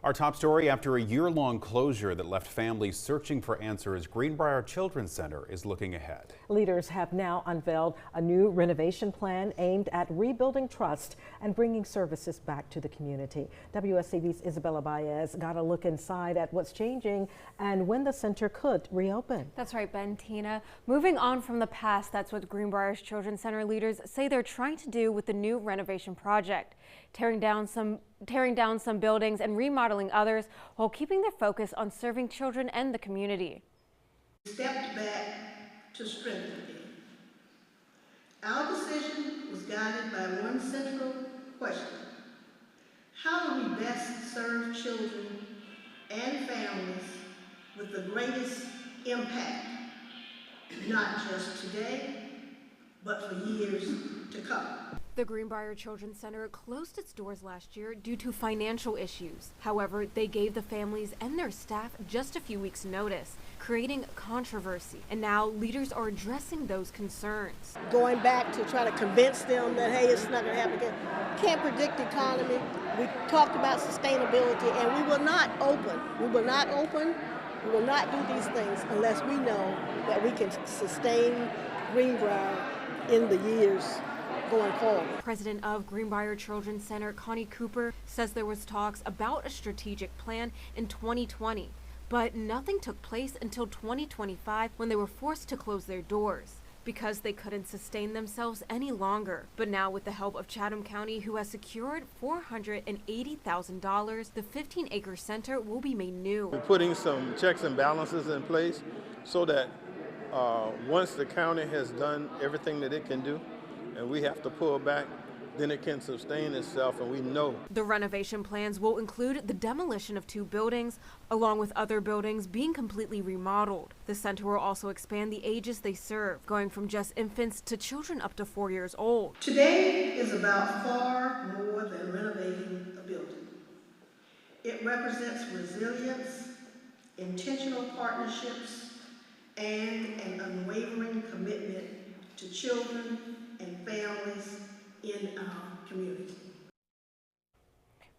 Our top story: after a year-long closure that left families searching for answers, Greenbriar Children's Center is looking ahead. Leaders have now unveiled a new renovation plan aimed at rebuilding trust and bringing services back to the community. WSAV's Isabella Baez got a look inside at what's changing and when the center could reopen. That's right, Ben. Tina. Moving on from the past, that's what Greenbriar's Children's Center leaders say they're trying to do with the new renovation project. Tearing down some buildings and remodeling others while keeping their focus on serving children and the community. Stepped back to strengthen them. Our decision was guided by one central question: how do we best serve children and families with the greatest impact, not just today, but for years to come? The Greenbriar Children's Center closed its doors last year due to financial issues. However, they gave the families and their staff just a few weeks' notice, creating controversy. And now leaders are addressing those concerns. Going back to try to convince them that, hey, it's not going to happen again. Can't predict the economy. We talked about sustainability, and we will not open. We will not open. We will not do these things unless we know that we can sustain Greenbriar in the years going forward. President of Greenbriar Children's Center, Connie Cooper, says there was talks about a strategic plan in 2020, but nothing took place until 2025 when they were forced to close their doors because they couldn't sustain themselves any longer. But now, with the help of Chatham County, who has secured $480,000, the 15-acre center will be made new. We're putting some checks and balances in place so that once the county has done everything that it can do, and we have to pull back, then it can sustain itself, and we know. The renovation plans will include the demolition of 2 buildings, along with other buildings being completely remodeled. The center will also expand the ages they serve, going from just infants to children up to 4 years old. Today is about far more than renovating a building. It represents resilience, intentional partnerships, and an unwavering commitment to children and families in our community.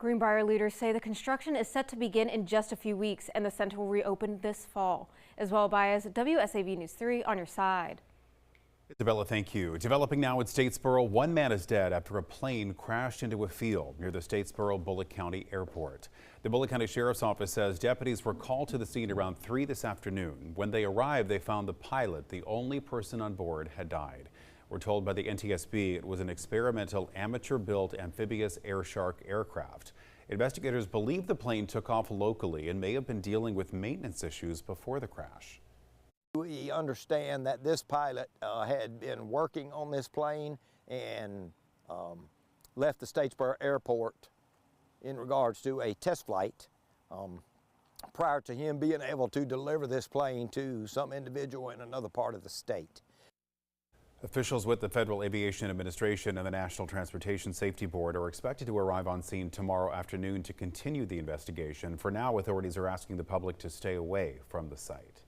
Greenbriar leaders say the construction is set to begin in just a few weeks and the center will reopen this fall. Isabella Baez, WSAV News 3 on your side. Isabella, thank you. Developing now at Statesboro, one man is dead after a plane crashed into a field near the Statesboro Bullock County Airport. The Bullock County Sheriff's Office says deputies were called to the scene around 3 this afternoon. When they arrived, they found the pilot, the only person on board, had died. We're told by the NTSB it was an experimental amateur-built amphibious Air Shark aircraft. Investigators believe the plane took off locally and may have been dealing with maintenance issues before the crash. We understand that this pilot had been working on this plane and left the Statesboro Airport in regards to a test flight prior to him being able to deliver this plane to some individual in another part of the state. Officials with the Federal Aviation Administration and the National Transportation Safety Board are expected to arrive on scene tomorrow afternoon to continue the investigation. For now, authorities are asking the public to stay away from the site.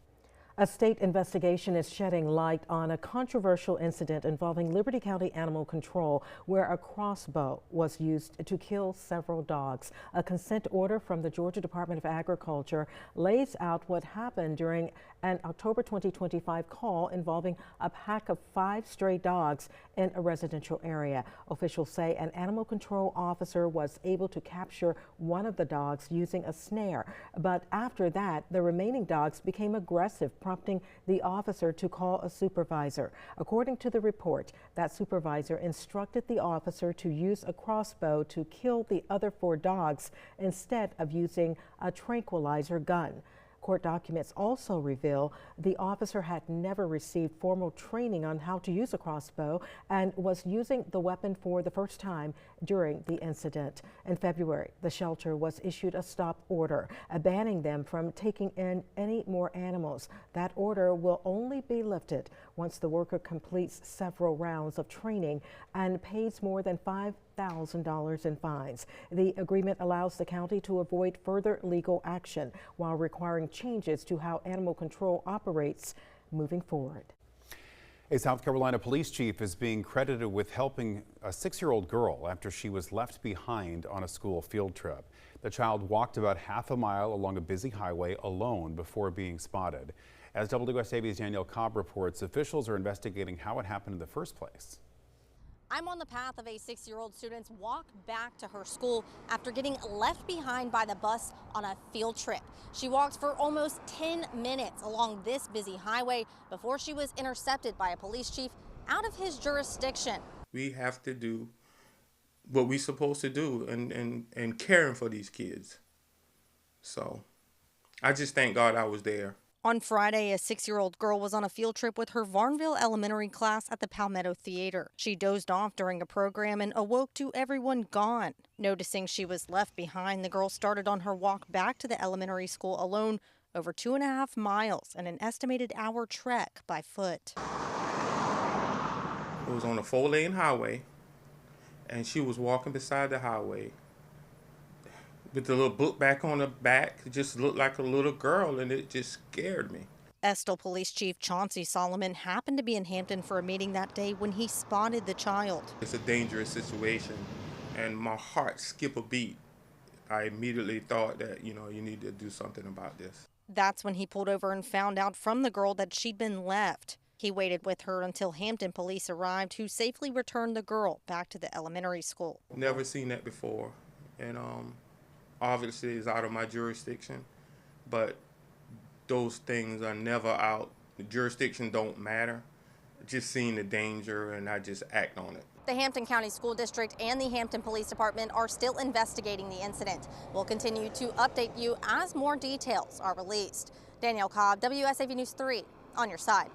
A state investigation is shedding light on a controversial incident involving Liberty County Animal Control, where a crossbow was used to kill several dogs. A consent order from the Georgia Department of Agriculture lays out what happened during an October 2025 call involving a pack of 5 stray dogs in a residential area. Officials say an animal control officer was able to capture one of the dogs using a snare, but after that, the remaining dogs became aggressive, prompting the officer to call a supervisor. According to the report, that supervisor instructed the officer to use a crossbow to kill the other 4 dogs instead of using a tranquilizer gun. Court documents also reveal the officer had never received formal training on how to use a crossbow and was using the weapon for the first time during the incident. In February, the shelter was issued a stop order, banning them from taking in any more animals. That order will only be lifted once the worker completes several rounds of training and pays more than $5,000 in fines. The agreement allows the county to avoid further legal action while requiring changes to how animal control operates moving forward. A South Carolina police chief is being credited with helping a 6-year-old girl after she was left behind on a school field trip. The child walked about half a mile along a busy highway alone before being spotted. As WSAV's Danielle Cobb reports, officials are investigating how it happened in the first place. I'm on the path of a 6-year-old student's walk back to her school after getting left behind by the bus on a field trip. She walked for almost 10 minutes along this busy highway before she was intercepted by a police chief out of his jurisdiction. We have to do what we're supposed to do and caring for these kids. So I just thank God I was there. On Friday, a 6-year-old girl was on a field trip with her Varnville Elementary class at the Palmetto Theater. She dozed off during a program and awoke to everyone gone. Noticing she was left behind, the girl started on her walk back to the elementary school alone, over 2.5 miles and an estimated hour trek by foot. It was on a 4-lane highway, and she was walking beside the highway with the little book back on her back. It just looked like a little girl, and it just scared me. Estill Police Chief Chauncey Solomon happened to be in Hampton for a meeting that day when he spotted the child. It's a dangerous situation, and my heart skipped a beat. I immediately thought that, you need to do something about this. That's when he pulled over and found out from the girl that she'd been left. He waited with her until Hampton police arrived, who safely returned the girl back to the elementary school. Never seen that before, and obviously it's out of my jurisdiction, but those things are never out. The jurisdiction don't matter. Just seeing the danger, and I just act on it. The Hampton County School District and the Hampton Police Department are still investigating the incident. We'll continue to update you as more details are released. Danielle Cobb, WSAV News 3, on your side.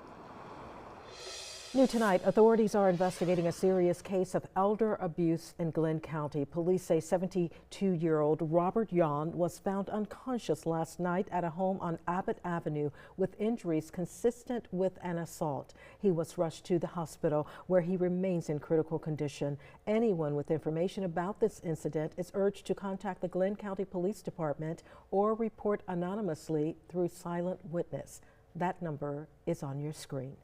New tonight, authorities are investigating a serious case of elder abuse in Glenn County. Police say 72-year-old Robert Yon was found unconscious last night at a home on Abbott Avenue with injuries consistent with an assault. He was rushed to the hospital where he remains in critical condition. Anyone with information about this incident is urged to contact the Glenn County Police Department or report anonymously through Silent Witness. That number is on your screen.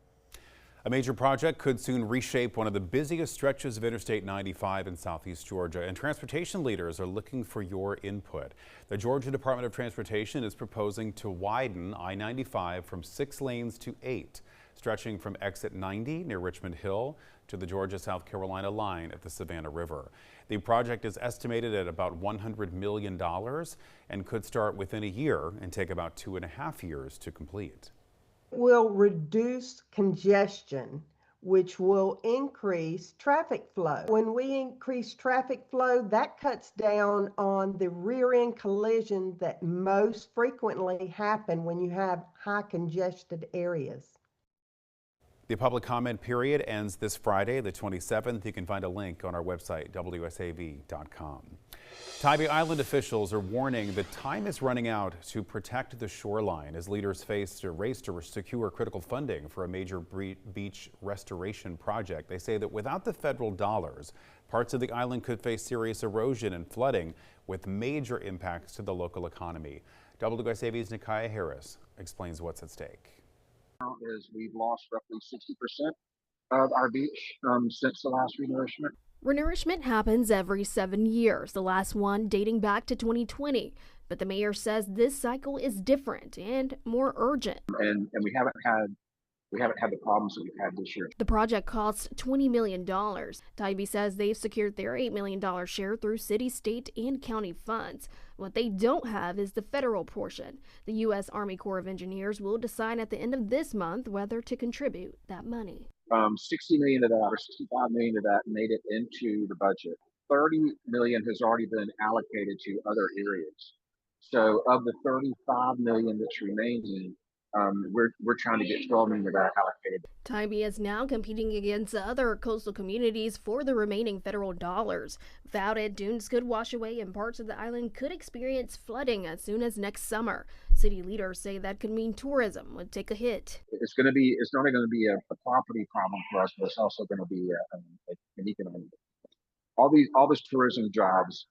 A major project could soon reshape one of the busiest stretches of Interstate 95 in southeast Georgia, and transportation leaders are looking for your input. The Georgia Department of Transportation is proposing to widen I-95 from 6 lanes to 8, stretching from exit 90 near Richmond Hill to the Georgia-South Carolina line at the Savannah River. The project is estimated at about $100 million and could start within a year and take about 2.5 years to complete. Will reduce congestion, which will increase traffic flow. When we increase traffic flow, that cuts down on the rear-end collisions that most frequently happen when you have high congested areas. The public comment period ends this Friday, the 27th. You can find a link on our website, WSAV.com. Tybee Island officials are warning that time is running out to protect the shoreline as leaders face a race to secure critical funding for a major beach restoration project. They say that without the federal dollars, parts of the island could face serious erosion and flooding with major impacts to the local economy. WSAV's Nikaya Harris explains what's at stake. Is we've lost roughly 60% of our beach since the last renourishment. Renourishment happens every 7 years, the last one dating back to 2020. But the mayor says this cycle is different and more urgent. And we haven't had the problems that we've had this year. The project costs $20 million. Tybee says they've secured their $8 million share through city, state, and county funds. What they don't have is the federal portion. The U.S. Army Corps of Engineers will decide at the end of this month whether to contribute that money. 60 million of that, or 65 million of that, made it into the budget. 30 million has already been allocated to other areas. So of the 35 million that's remaining, we're trying to get 12 million of that allocated. Tybee is now competing against other coastal communities for the remaining federal dollars. Without it, dunes could wash away and parts of the island could experience flooding as soon as next summer. City leaders say that could mean tourism would take a hit. It's not only going to be a property problem for us, but it's also going to be an economic. All these tourism jobs,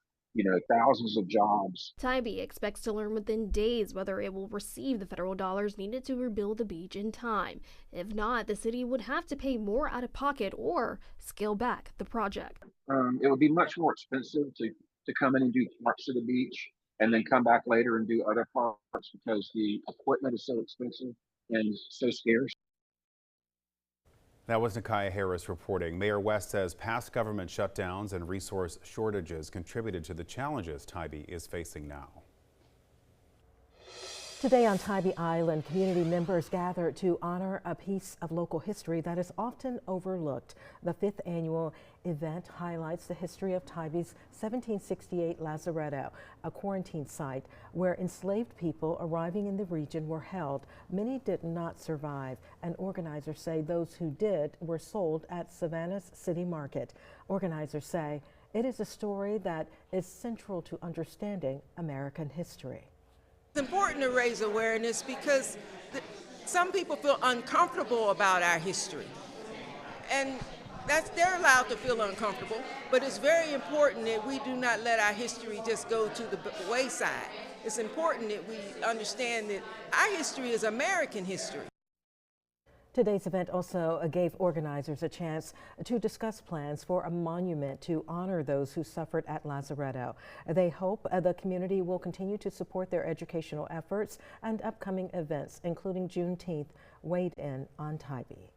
thousands of jobs. Tybee expects to learn within days whether it will receive the federal dollars needed to rebuild the beach in time. If not, the city would have to pay more out of pocket or scale back the project. It would be much more expensive to come in and do parts of the beach and then come back later and do other parts because the equipment is so expensive and so scarce. That was Nakaya Harris reporting. Mayor West says past government shutdowns and resource shortages contributed to the challenges Tybee is facing now. Today on Tybee Island, community members gather to honor a piece of local history that is often overlooked. The 5th annual event highlights the history of Tybee's 1768 Lazaretto, a quarantine site where enslaved people arriving in the region were held. Many did not survive, and organizers say those who did were sold at Savannah's City Market. Organizers say it is a story that is central to understanding American history. It's important to raise awareness because some people feel uncomfortable about our history, and they're allowed to feel uncomfortable, but it's very important that we do not let our history just go to the wayside. It's important that we understand that our history is American history. Today's event also gave organizers a chance to discuss plans for a monument to honor those who suffered at Lazaretto. They hope the community will continue to support their educational efforts and upcoming events, including Juneteenth, weighed in on Tybee.